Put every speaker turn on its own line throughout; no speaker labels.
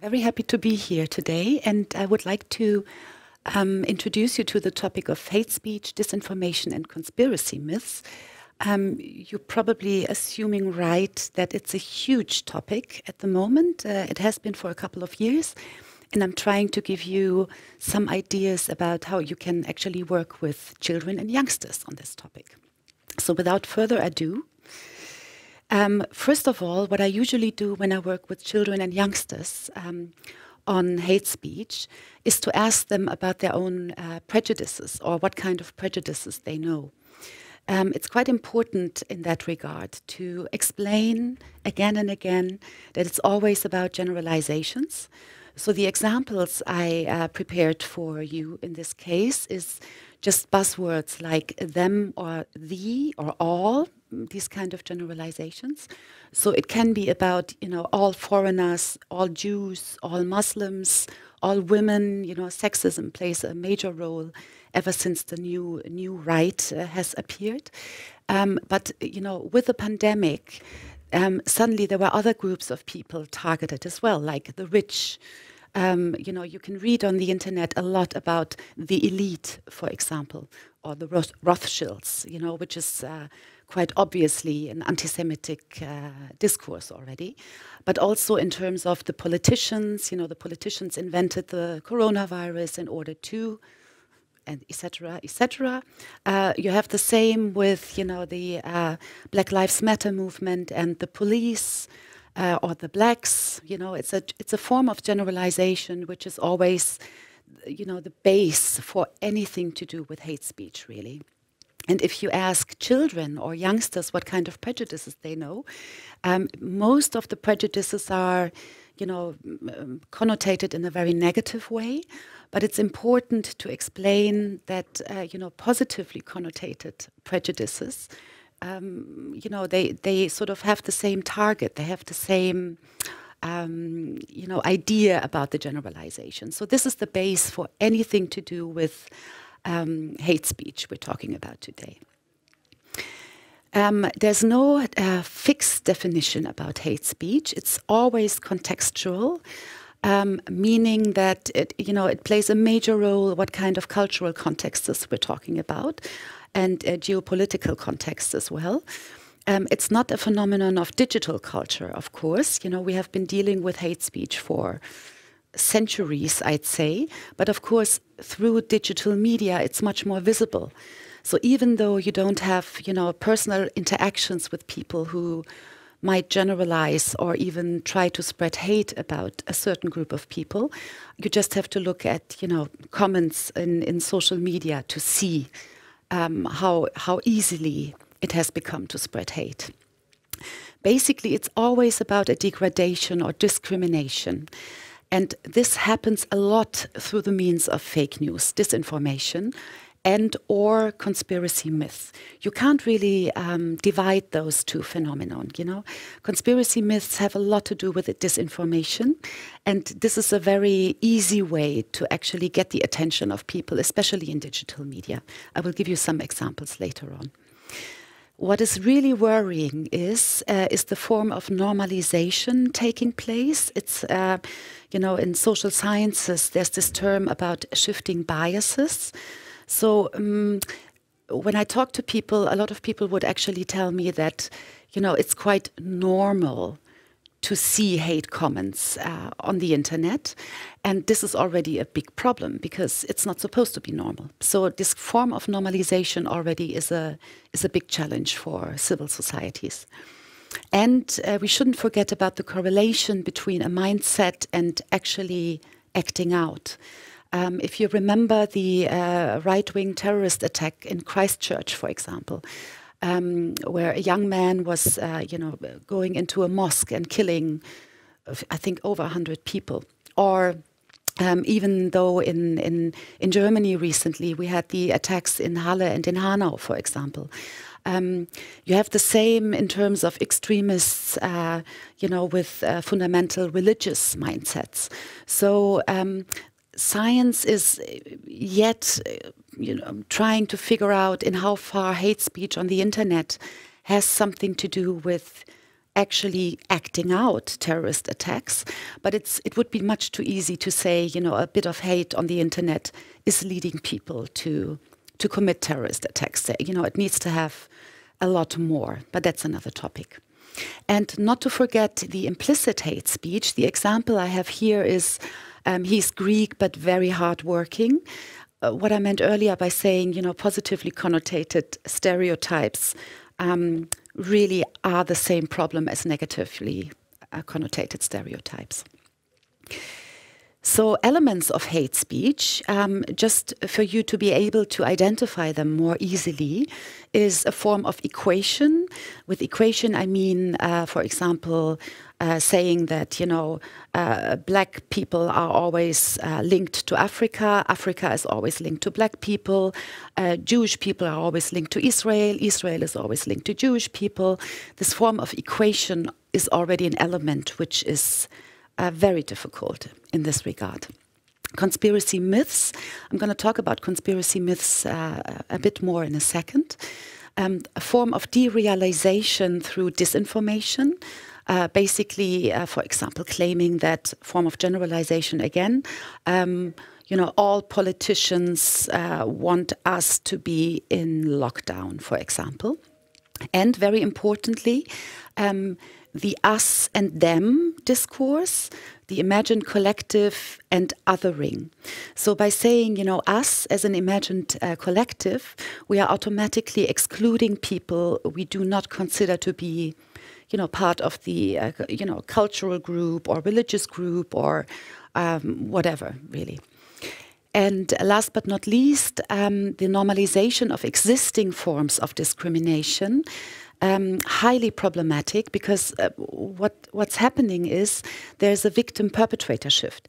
Very happy to be here today, and I would like to introduce you to the topic of hate speech, disinformation, and conspiracy myths. You're probably assuming right that it's a huge topic at the moment. It has been for a couple of years, and I'm trying to give you some ideas about how you can actually work with children and youngsters on this topic. So without further ado, first of all, what I usually do when I work with children and youngsters on hate speech is to ask them about their own prejudices or what kind of prejudices they know. It's quite important in that regard to explain again and again that it's always about generalizations. So the examples I prepared for you in this case is just buzzwords like them or the or all, these kind of generalizations. So it can be about, all foreigners, all Jews, all Muslims, all women. Sexism plays a major role ever since the new right has appeared. But with the pandemic, suddenly there were other groups of people targeted as well, like the rich. You can read on the internet a lot about the elite, for example, or the Rothschilds, which is quite obviously an anti-Semitic discourse already. But also in terms of the politicians, the politicians invented the coronavirus in order to, and etc., etc. You have the same with, the Black Lives Matter movement and the police. Or the blacks, it's a form of generalization which is always, the base for anything to do with hate speech, really. And if you ask children or youngsters what kind of prejudices they know, most of the prejudices are, connotated in a very negative way. But it's important to explain that, positively connotated prejudices they sort of have the same target. They have the same, idea about the generalization. So this is the base for anything to do with hate speech we're talking about today. There's no fixed definition about hate speech. It's always contextual. Meaning that it plays a major role what kind of cultural contexts we're talking about, and geopolitical context as well. It's not a phenomenon of digital culture, of course. We have been dealing with hate speech for centuries, I'd say. But of course, through digital media, it's much more visible. So even though you don't have, personal interactions with people who might generalize or even try to spread hate about a certain group of people, you just have to look at, comments in social media to see how easily it has become to spread hate. Basically, it's always about a degradation or discrimination. And this happens a lot through the means of fake news, disinformation, and or conspiracy myths. You can't really divide those two phenomena, Conspiracy myths have a lot to do with disinformation, and this is a very easy way to actually get the attention of people, especially in digital media. I will give you some examples later on. What is really worrying is the form of normalization taking place. It's, in social sciences, there's this term about shifting biases. So when I talk to people, a lot of people would actually tell me that, it's quite normal to see hate comments on the internet. And this is already a big problem because it's not supposed to be normal. So this form of normalization already is a big challenge for civil societies. And we shouldn't forget about the correlation between a mindset and actually acting out. If you remember the right-wing terrorist attack in Christchurch, for example, where a young man was, going into a mosque and killing, I think, over 100 people. Or even though in Germany recently we had the attacks in Halle and in Hanau, for example. You have the same in terms of extremists, with fundamental religious mindsets. So science is yet, trying to figure out in how far hate speech on the internet has something to do with actually acting out terrorist attacks, but it would be much too easy to say, you know, a bit of hate on the internet is leading people to commit terrorist attacks. You know, it needs to have a lot more, but that's another topic. And not to forget the implicit hate speech. The example I have here is he's Greek but very hardworking. What I meant earlier by saying, you know, positively connotated stereotypes really are the same problem as negatively connotated stereotypes. So elements of hate speech, just for you to be able to identify them more easily, is a form of equation. With equation, I mean, for example, saying that, you know, black people are always linked to Africa, Africa is always linked to black people, Jewish people are always linked to Israel, Israel is always linked to Jewish people. This form of equation is already an element which is very difficult in this regard. Conspiracy myths. I'm going to talk about conspiracy myths a bit more in a second. A form of derealization through disinformation. Basically, for example, claiming that form of generalization again. You know, all politicians want us to be in lockdown, for example. And very importantly, the us and them discourse, the imagined collective and othering. So by saying, you know, us as an imagined collective, we are automatically excluding people we do not consider to be, you know, part of the, you know, cultural group or religious group or whatever, really. And last but not least, the normalization of existing forms of discrimination. Highly problematic because what's happening is there's a victim-perpetrator shift.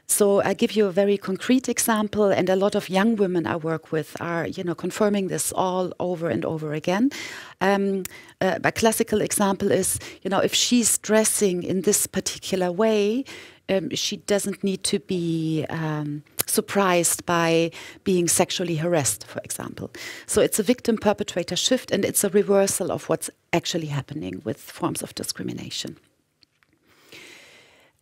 So I give you a very concrete example, and a lot of young women I work with are, you know, confirming this all over and over again. A classical example is, you know, if she's dressing in this particular way, she doesn't need to be surprised by being sexually harassed, for example. So it's a victim-perpetrator shift, and it's a reversal of what's actually happening with forms of discrimination.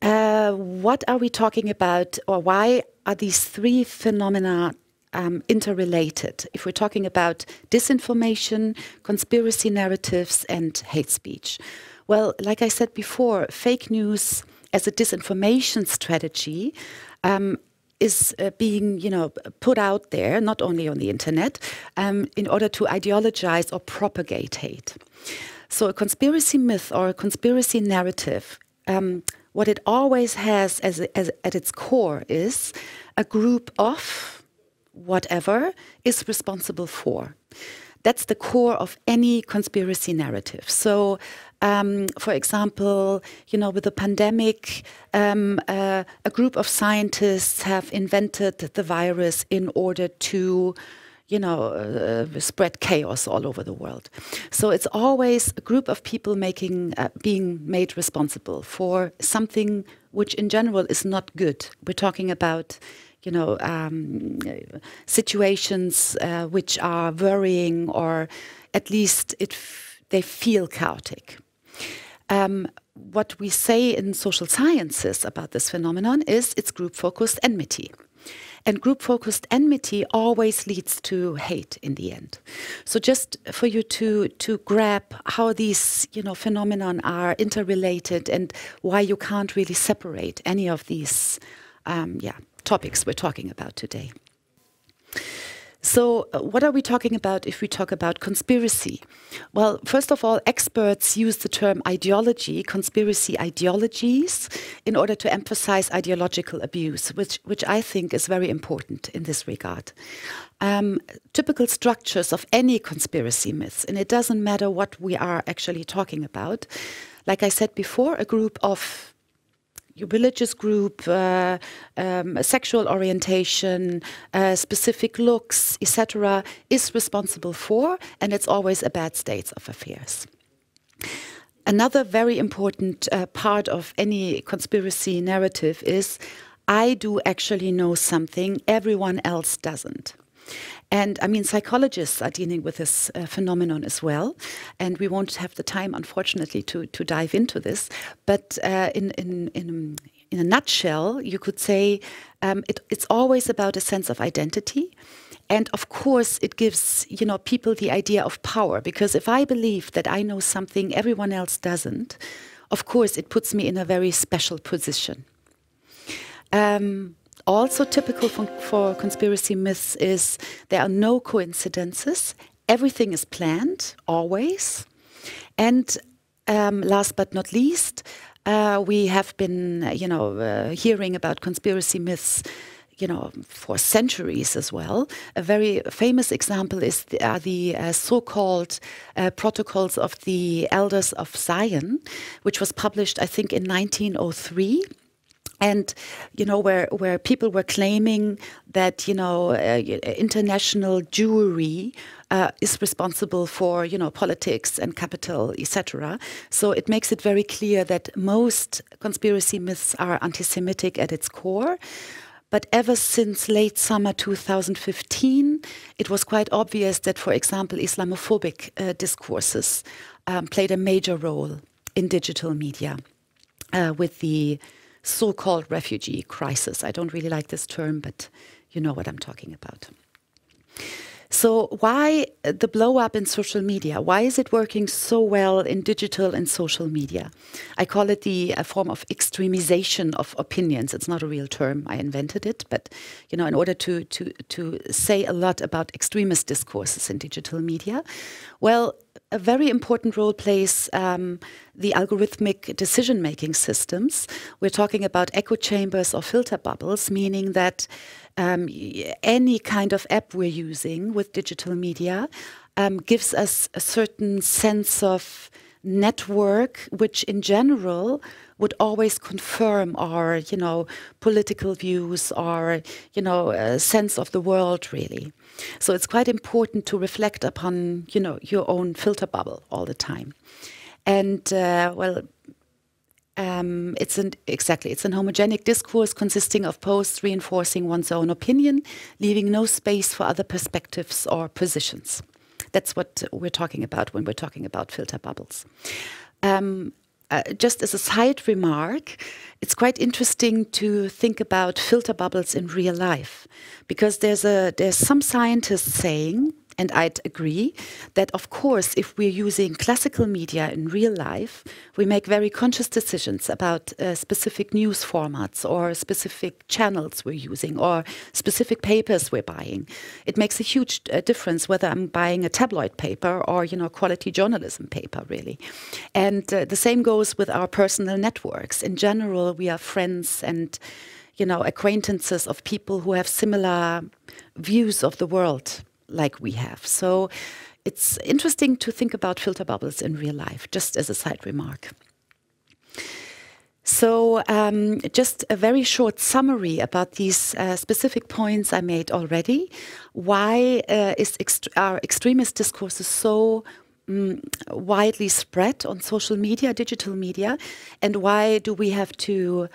What are we talking about, or why are these three phenomena interrelated? If we're talking about disinformation, conspiracy narratives, and hate speech. Well, like I said before, fake news as a disinformation strategy is being, you know, put out there, not only on the internet, in order to ideologize or propagate hate. So a conspiracy myth or a conspiracy narrative, what it always has at its core is a group of whatever is responsible for. That's the core of any conspiracy narrative. So, for example, you know, with the pandemic, a group of scientists have invented the virus in order to, you know, spread chaos all over the world. So it's always a group of people being made responsible for something which in general is not good. We're talking about, you know, situations which are worrying, or at least they feel chaotic. What we say in social sciences about this phenomenon is it's group-focused enmity. And group-focused enmity always leads to hate in the end. So just for you to grab how these, you know, phenomenon are interrelated and why you can't really separate any of these topics we're talking about today. So what are we talking about if we talk about conspiracy? Well, first of all, experts use the term ideology, conspiracy ideologies, in order to emphasize ideological abuse, which I think is very important in this regard. Typical structures of any conspiracy myths, and it doesn't matter what we are actually talking about. Like I said before, a group of your religious group, sexual orientation, specific looks, etc., is responsible for, and it's always a bad state of affairs. Another very important part of any conspiracy narrative is, I do actually know something everyone else doesn't. And I mean, psychologists are dealing with this phenomenon as well. And we won't have the time, unfortunately, to dive into this. But in a nutshell, you could say it's always about a sense of identity. And of course, it gives, you know, people the idea of power. Because if I believe that I know something everyone else doesn't, of course, it puts me in a very special position. Also typical for conspiracy myths is there are no coincidences. Everything is planned, always. And last but not least, we have been, hearing about conspiracy myths, for centuries as well. A very famous example is the so-called Protocols of the Elders of Zion, which was published, I think, in 1903. And, where people were claiming that, international Jewry is responsible for, politics and capital, etc. So it makes it very clear that most conspiracy myths are anti-Semitic at its core. But ever since late summer 2015, it was quite obvious that, for example, Islamophobic discourses played a major role in digital media with the so-called refugee crisis. I don't really like this term, but you know what I'm talking about. So why the blow up in social media? Why is it working so well in digital and social media? I call it a form of extremization of opinions. It's not a real term. I invented it. But, in order to say a lot about extremist discourses in digital media, well, a very important role plays the algorithmic decision-making systems. We're talking about echo chambers or filter bubbles, meaning that any kind of app we're using with digital media gives us a certain sense of network, which in general would always confirm our, political views, our, sense of the world, really. So it's quite important to reflect upon, your own filter bubble all the time. And, it's an homogenic discourse consisting of posts reinforcing one's own opinion, leaving no space for other perspectives or positions. That's what we're talking about when we're talking about filter bubbles. Just as a side remark, it's quite interesting to think about filter bubbles in real life, because there's some scientists saying, and I'd agree, that of course, if we're using classical media in real life, we make very conscious decisions about specific news formats or specific channels we're using or specific papers we're buying. It makes a huge difference whether I'm buying a tabloid paper or, quality journalism paper, really. And the same goes with our personal networks. In general, we are friends and, acquaintances of people who have similar views of the world like we have. So it's interesting to think about filter bubbles in real life, just as a side remark. So just a very short summary about these specific points I made already. Why are extremist discourses so widely spread on social media, digital media, and why do we have to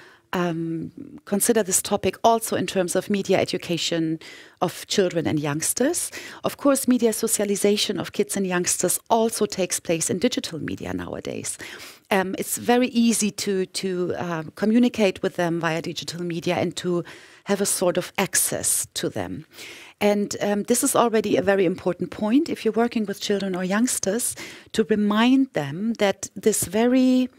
consider this topic also in terms of media education of children and youngsters? Of course, media socialization of kids and youngsters also takes place in digital media nowadays. It's very easy to communicate with them via digital media and to have a sort of access to them. And this is already a very important point if you're working with children or youngsters, to remind them that this very,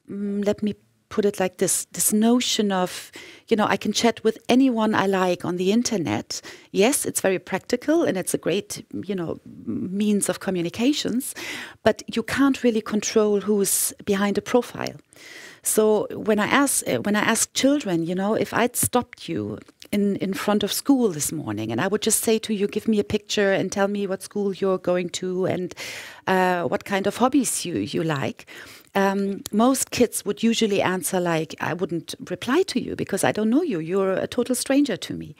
let me put it like this notion of, I can chat with anyone I like on the internet. Yes, it's very practical and it's a great, means of communications, but you can't really control who's behind a profile. So when I ask children, if I'd stopped you in front of school this morning and I would just say to you, give me a picture and tell me what school you're going to and what kind of hobbies you like, most kids would usually answer like, I wouldn't reply to you because I don't know you. You're a total stranger to me.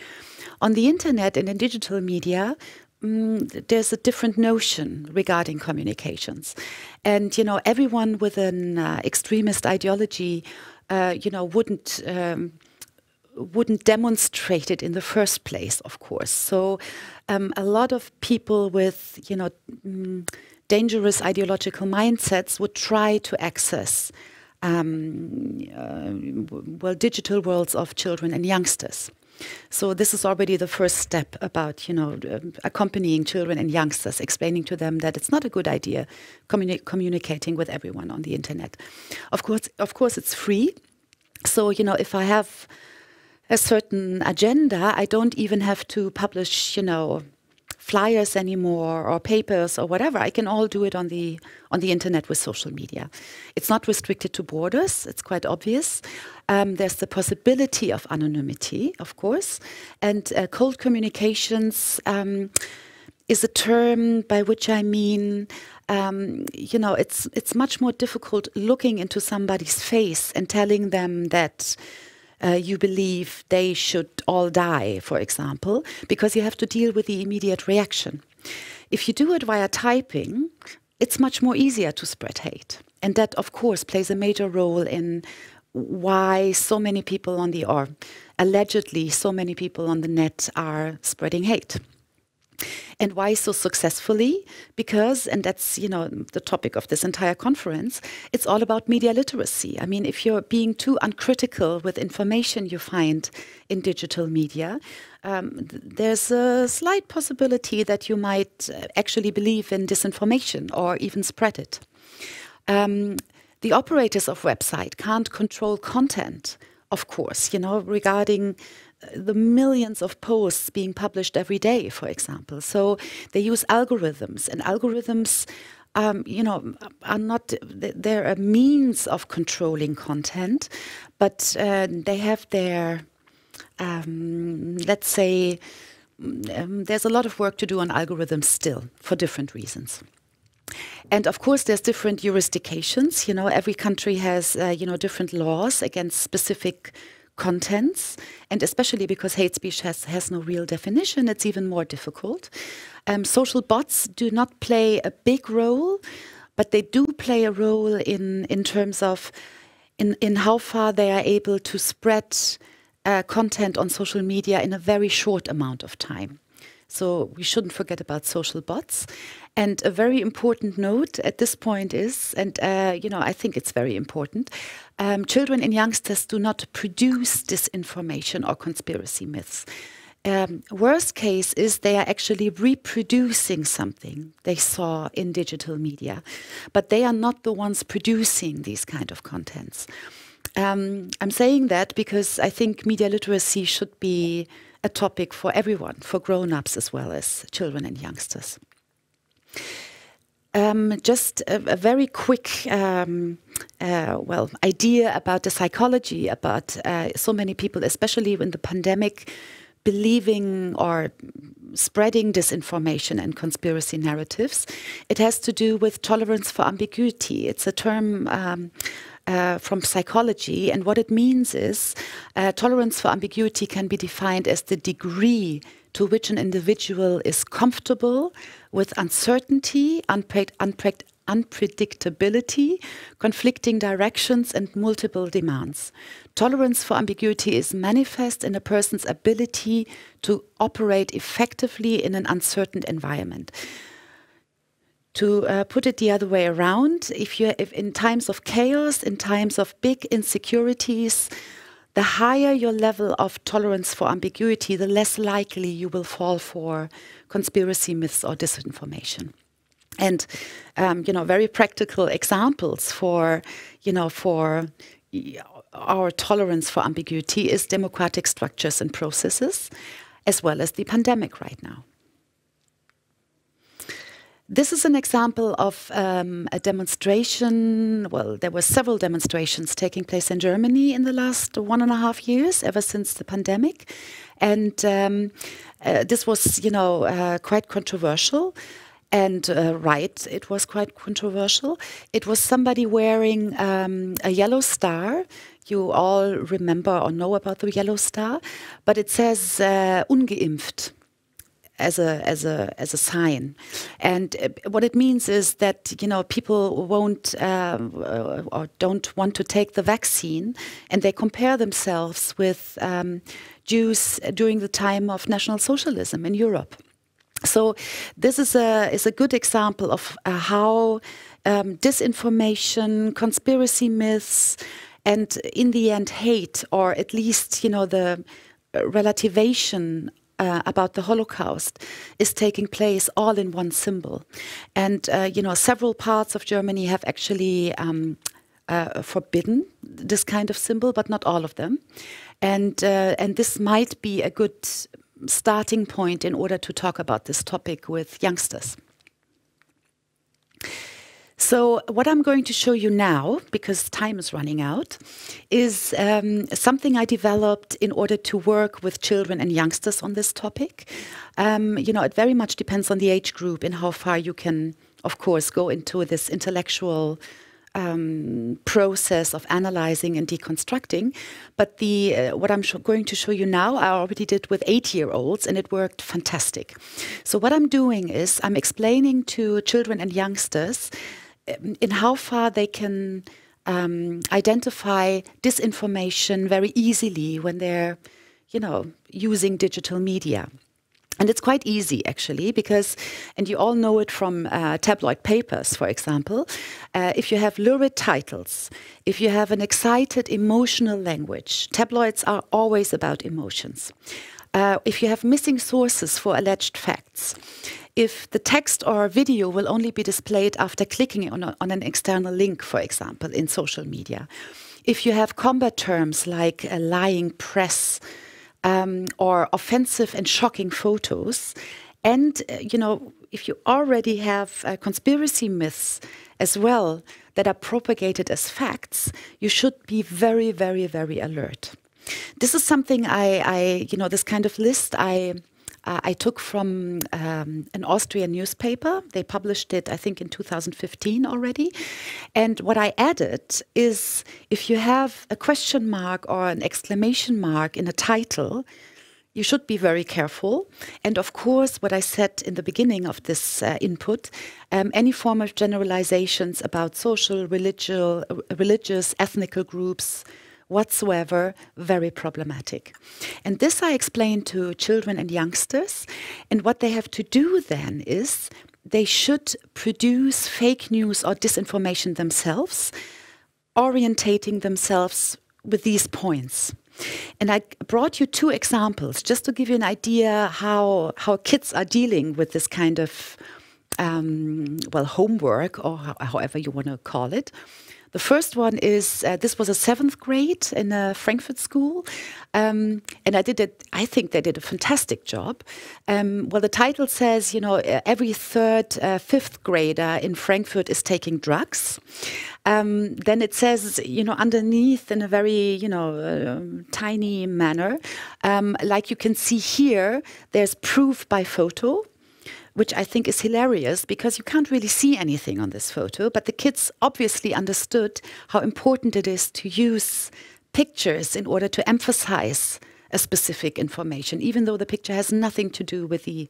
On the internet and in digital media, there's a different notion regarding communications. And, everyone with an extremist ideology, wouldn't wouldn't demonstrate it in the first place, of course. So a lot of people with, dangerous ideological mindsets would try to access digital worlds of children and youngsters. So this is already the first step about, accompanying children and youngsters, explaining to them that it's not a good idea communicating with everyone on the internet. Of course, it's free. So, if I have a certain agenda, I don't even have to publish, flyers anymore or papers or whatever. I can all do it on the internet with social media. It's not restricted to borders. It's quite obvious. There's the possibility of anonymity, of course, and cold communications is a term by which I mean, it's much more difficult looking into somebody's face and telling them that you believe they should all die, for example, because you have to deal with the immediate reaction. If you do it via typing, it's much more easier to spread hate. And that, of course, plays a major role in why so many people or allegedly so many people on the net are spreading hate. And why so successfully? Because, and that's, the topic of this entire conference, it's all about media literacy. I mean, if you're being too uncritical with information you find in digital media, there's a slight possibility that you might actually believe in disinformation or even spread it. The operators of website can't control content, of course, regarding the millions of posts being published every day, for example. So they use algorithms, and algorithms, are not, they're a means of controlling content, but they have their, let's say, there's a lot of work to do on algorithms still for different reasons. And of course, there's different jurisdictions. Every country has, different laws against specific contents, and especially because hate speech has no real definition, it's even more difficult. Social bots do not play a big role, but they do play a role in terms of in how far they are able to spread content on social media in a very short amount of time. So we shouldn't forget about social bots. And a very important note at this point is, and I think it's very important, children and youngsters do not produce disinformation or conspiracy myths. Worst case is they are actually reproducing something they saw in digital media, but they are not the ones producing these kind of contents. I'm saying that because I think media literacy should be a topic for everyone, for grown-ups as well as children and youngsters. Just a very quick idea about the psychology, about so many people, especially in the pandemic, believing or spreading disinformation and conspiracy narratives. It has to do with tolerance for ambiguity. It's a term from psychology, and what it means is tolerance for ambiguity can be defined as the degree to which an individual is comfortable with uncertainty, unpredictability, conflicting directions, and multiple demands. Tolerance for ambiguity is manifest in a person's ability to operate effectively in an uncertain environment. To put it the other way around, if in times of chaos, in times of big insecurities, the higher your level of tolerance for ambiguity, the less likely you will fall for conspiracy myths or disinformation. And very practical examples for our tolerance for ambiguity is democratic structures and processes, as well as the pandemic right now. This is an example of a demonstration. Well, there were several demonstrations taking place in Germany in the last 1.5 years, ever since the pandemic. And this was, quite controversial. And it was quite controversial. It was somebody wearing a yellow star. You all remember or know about the yellow star. But it says ungeimpft. as a sign. And what it means is that, you know, people won't or don't want to take the vaccine, and they compare themselves with Jews during the time of National Socialism in Europe. So this is a good example of how disinformation, conspiracy myths, and in the end hate, or at least, you know, the relativation about the Holocaust is taking place all in one symbol. And, you know, several parts of Germany have actually forbidden this kind of symbol, but not all of them. And this might be a good starting point in order to talk about this topic with youngsters. So what I'm going to show you now, because time is running out, is something I developed in order to work with children and youngsters on this topic. You know, it very much depends on the age group and how far you can, of course, go into this intellectual process of analyzing and deconstructing. But what I'm going to show you now, I already did with 8-year-olds, and it worked fantastic. So what I'm doing is I'm explaining to children and youngsters in how far they can identify disinformation very easily when they're, you know, using digital media. And it's quite easy, actually, because, and you all know it from tabloid papers, for example, if you have lurid titles, if you have an excited, emotional language, tabloids are always about emotions. If you have missing sources for alleged facts, if the text or video will only be displayed after clicking on an external link, for example, in social media, if you have combat terms like a lying press, or offensive and shocking photos, and you know, if you already have conspiracy myths as well that are propagated as facts, you should be very, very, very alert. This is something you know, this kind of list I took from an Austrian newspaper. They published it, I think, in 2015 already. And what I added is, if you have a question mark or an exclamation mark in a title, you should be very careful. And of course, what I said in the beginning of this input, any form of generalizations about social, religious, ethnical groups, whatsoever, very problematic. And this I explain to children and youngsters. And what they have to do then is they should produce fake news or disinformation themselves, orientating themselves with these points. And I brought you 2 examples just to give you an idea how kids are dealing with this kind of well, homework, or however you want to call it. The first one is, this was a 7th grade in a Frankfurt school, and I think they did a fantastic job. Well, the title says, you know, every 3rd, 5th grader in Frankfurt is taking drugs. Then it says, you know, underneath in a very, you know, tiny manner, like you can see here, there's proof by photo, which I think is hilarious because you can't really see anything on this photo, but the kids obviously understood how important it is to use pictures in order to emphasize a specific information, even though the picture has nothing to do with the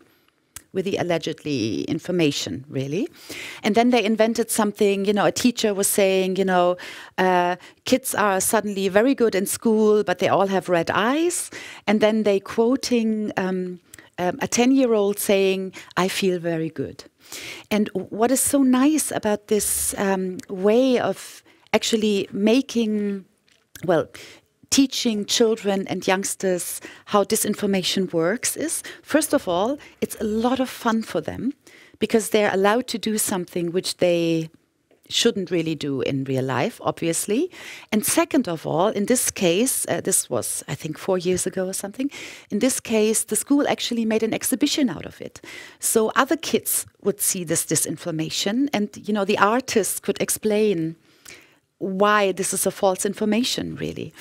allegedly information, really. And then they invented something, you know, a teacher was saying, you know, kids are suddenly very good in school, but they all have red eyes. And then they quoting a 10-year-old saying, I feel very good. And what is so nice about this way of actually making, well, teaching children and youngsters how disinformation works is, first of all, it's a lot of fun for them because they're allowed to do something which they shouldn't really do in real life, obviously. And second of all, in this case, this was, I think, 4 years ago or something, in this case, the school actually made an exhibition out of it. So other kids would see this disinformation and, you know, the artists could explain why this is a false information, really.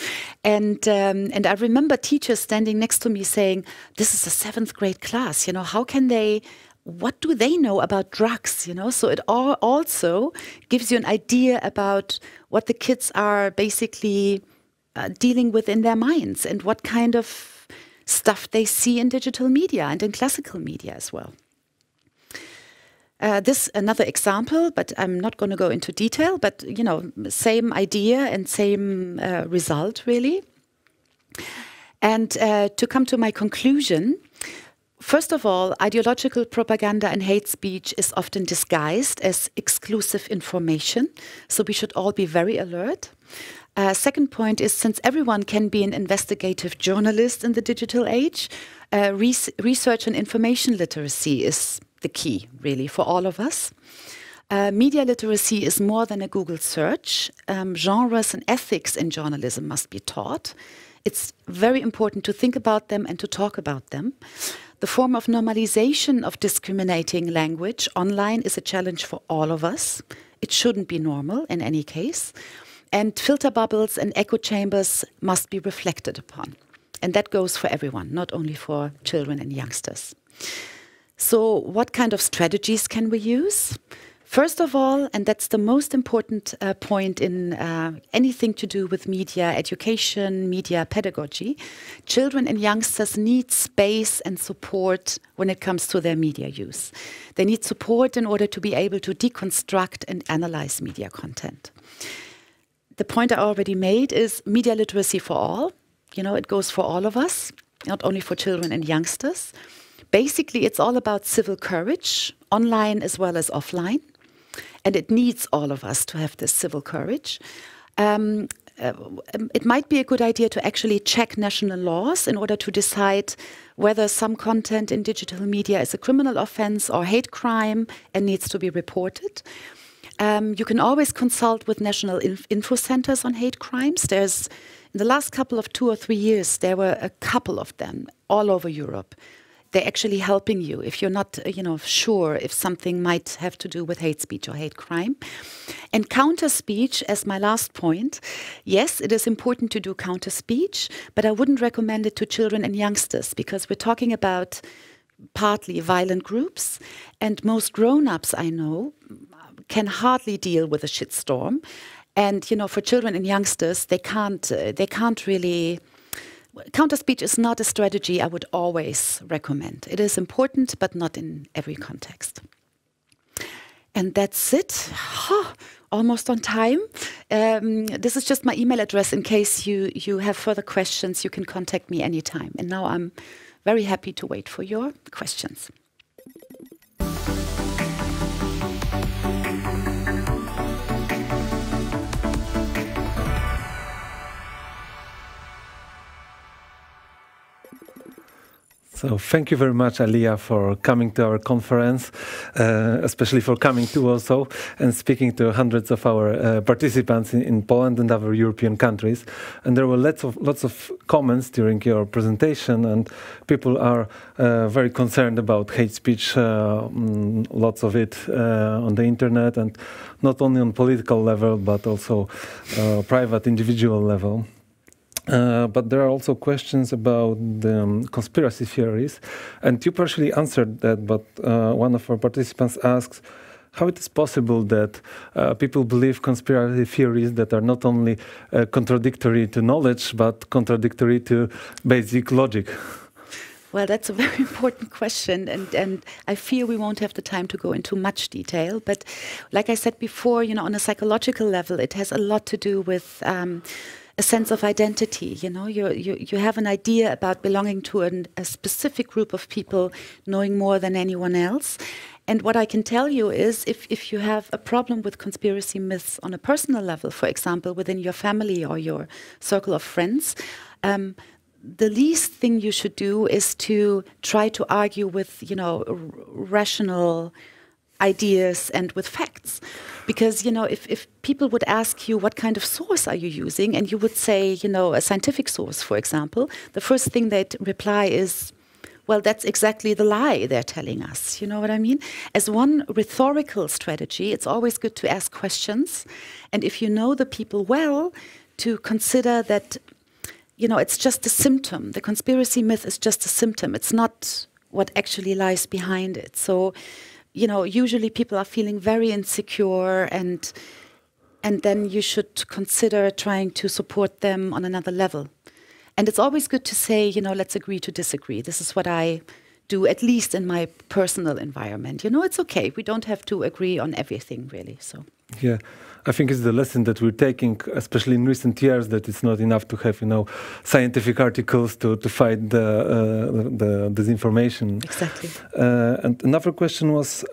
And I remember teachers standing next to me saying, this is a 7th grade class, you know, how can they, what do they know about drugs, you know? So it also gives you an idea about what the kids are basically dealing with in their minds and what kind of stuff they see in digital media and in classical media as well. This another example, but I'm not going to go into detail, but you know, same idea and same result really. And to come to my conclusion, first of all, ideological propaganda and hate speech is often disguised as exclusive information, so we should all be very alert. Second point is, since everyone can be an investigative journalist in the digital age, research and information literacy is the key, really, for all of us. Media literacy is more than a Google search. Genres and ethics in journalism must be taught. It's very important to think about them and to talk about them. The form of normalization of discriminating language online is a challenge for all of us. It shouldn't be normal in any case. And filter bubbles and echo chambers must be reflected upon. And that goes for everyone, not only for children and youngsters. So what kind of strategies can we use? First of all, and that's the most important point in anything to do with media education, media pedagogy, children and youngsters need space and support when it comes to their media use. They need support in order to be able to deconstruct and analyze media content. The point I already made is media literacy for all. You know, it goes for all of us, not only for children and youngsters. Basically, it's all about civil courage, online as well as offline. And it needs all of us to have this civil courage. It might be a good idea to actually check national laws in order to decide whether some content in digital media is a criminal offense or hate crime and needs to be reported. You can always consult with national info centers on hate crimes. There's, in the last couple of 2 or 3 years, there were a couple of them all over Europe. They're actually helping you if you're not, sure if something might have to do with hate speech or hate crime. And counter speech, as my last point, yes, it is important to do counter speech, but I wouldn't recommend it to children and youngsters because we're talking about partly violent groups, and most grown-ups I know can hardly deal with a shitstorm. And, for children and youngsters, they can't really. Counter speech is not a strategy I would always recommend. It is important, but not in every context. And that's it. Almost on time. This is just my email address. In case you have further questions, you can contact me anytime. And now I'm very happy to wait for your questions.
So thank you very much, Alia, for coming to our conference, especially for coming to Warsaw and speaking to hundreds of our participants in Poland and other European countries. And there were lots of comments during your presentation, and people are very concerned about hate speech, lots of it on the internet, and not only on political level, but also private individual level. But there are also questions about the conspiracy theories, and you partially answered that, but one of our participants asks how it is possible that people believe conspiracy theories that are not only contradictory to knowledge, but contradictory to basic logic.
Well, that's a very important question, and I fear we won't have the time to go into much detail. But like I said before, on a psychological level, it has a lot to do with a sense of identity. You have an idea about belonging to a specific group of people, knowing more than anyone else. And what I can tell you is if you have a problem with conspiracy myths on a personal level, for example, within your family or your circle of friends, the least thing you should do is to try to argue with, rational ideas and with facts. Because, if people would ask you what kind of source are you using, and you would say, a scientific source, for example, the first thing they'd reply is, well, that's exactly the lie they're telling us. You know what I mean? As one rhetorical strategy, it's always good to ask questions. And if you know the people well, to consider that, it's just a symptom. The conspiracy myth is just a symptom. It's not what actually lies behind it. So, usually people are feeling very insecure, and then you should consider trying to support them on another level. And it's always good to say, you know, let's agree to disagree. This is what I do, at least in my personal environment. You know, it's okay. We don't have to agree on everything, really. So.
Yeah, I think it's the lesson that we're taking, especially in recent years, that it's not enough to have, you know, scientific articles to fight the disinformation.
Exactly.
And another question was,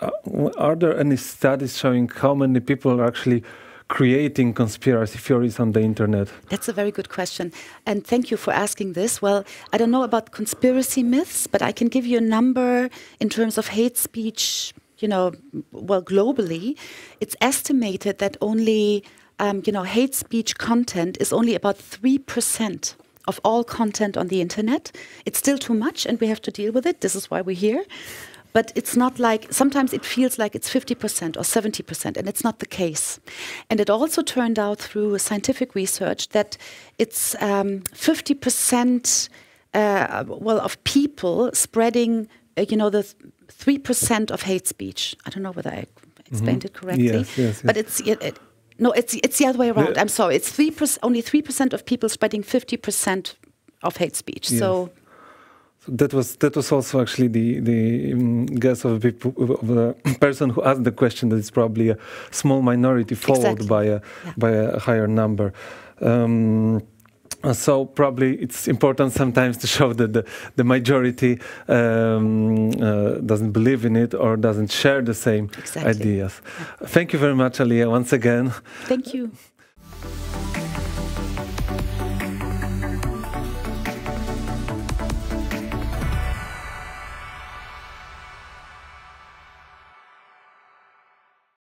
are there any studies showing how many people are actually creating conspiracy theories on the internet?
That's a very good question. And thank you for asking this. Well, I don't know about conspiracy myths, but I can give you a number in terms of hate speech. You know, well, globally, it's estimated that only, you know, hate speech content is only about 3% of all content on the internet. It's still too much, and we have to deal with it. This is why we're here. But it's not like, sometimes it feels like it's 50% or 70%, and it's not the case. And it also turned out through scientific research that it's 50% well, of people spreading, you know, the 3% of hate speech. I don't know whether I explained it correctly.
Yes.
But it's no, it's the other way around. I'm sorry. It's 3%. Only 3% of people spreading 50% of hate speech.
Yes.
So
that was also actually the guess of the person who asked the question, that it's probably a small minority followed by a higher number. So probably it's important sometimes to show that the majority doesn't believe in it or doesn't share the same ideas. Yeah. Thank you very much, Alia, once again.
Thank you.